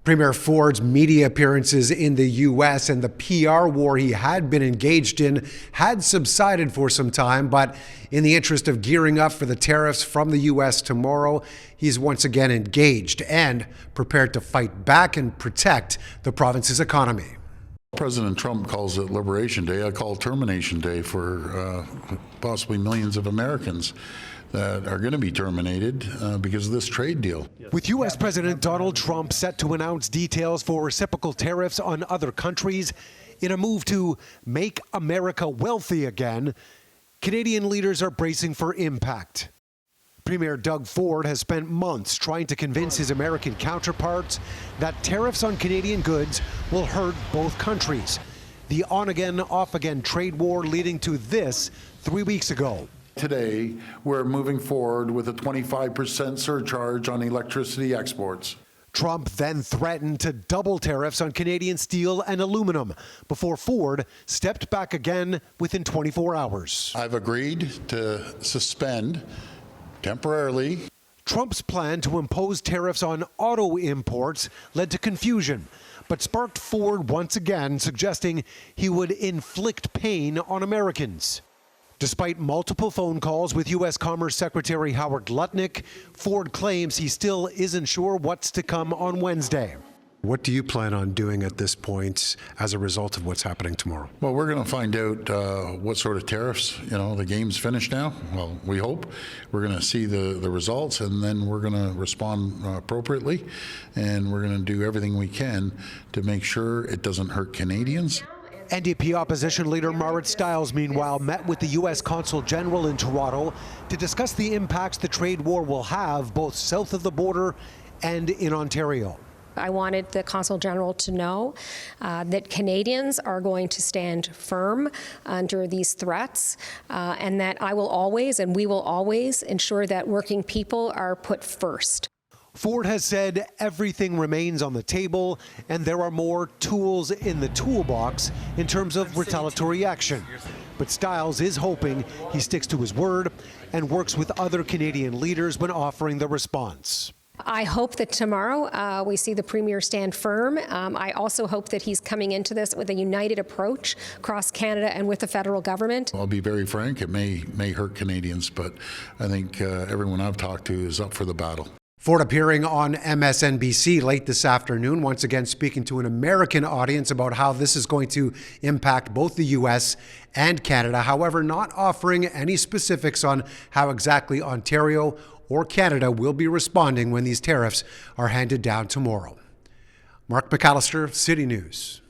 Premier Ford's media appearances in the U.S. and the PR war he had been engaged in had subsided for some time, but in the interest of gearing up for the tariffs from the U.S. tomorrow, he's once again engaged and prepared to fight back and protect the province's economy. President Trump calls it Liberation Day. I call it Termination Day for possibly millions of Americans that are going to be terminated because of this trade deal. With U.S. President Donald Trump set to announce details for reciprocal tariffs on other countries in a move to make America wealthy again, Canadian leaders are bracing for impact. Premier Doug Ford has spent months trying to convince his American counterparts that tariffs on Canadian goods will hurt both countries. The on-again, off-again trade war leading to this 3 weeks ago. Today, we're moving forward with a 25% surcharge on electricity exports. Trump then threatened to double tariffs on Canadian steel and aluminum before Ford stepped back again within 24 hours. I've agreed to suspend temporarily. Trump's plan to impose tariffs on auto imports led to confusion, but sparked Ford once again suggesting he would inflict pain on Americans. Despite multiple phone calls with U.S. Commerce Secretary Howard Lutnick, Ford claims he still isn't sure what's to come on Wednesday. What do you plan on doing at this point as a result of what's happening tomorrow? Well, we're going to find out what sort of tariffs, the game's finished now. Well, we hope. We're going to see the results, and then we're going to respond appropriately, and we're going to do everything we can to make sure it doesn't hurt Canadians. NDP opposition leader Marit Stiles, meanwhile, met with the U.S. Consul General in Toronto to discuss the impacts the trade war will have both south of the border and in Ontario. I wanted the Consul General to know that Canadians are going to stand firm under these threats, and that I will always, and we will always, ensure that working people are put first. Ford has said everything remains on the table and there are more tools in the toolbox in terms of retaliatory action. But Stiles is hoping he sticks to his word and works with other Canadian leaders when offering the response. I hope that tomorrow we see the Premier stand firm. I also hope that he's coming into this with a united approach across Canada and with the federal government. I'll be very frank, it may hurt Canadians, but I think everyone I've talked to is up for the battle. Ford appearing on MSNBC late this afternoon, once again speaking to an American audience about how this is going to impact both the U.S. and Canada, however, not offering any specifics on how exactly Ontario or Canada will be responding when these tariffs are handed down tomorrow. Mark McAllister, City News.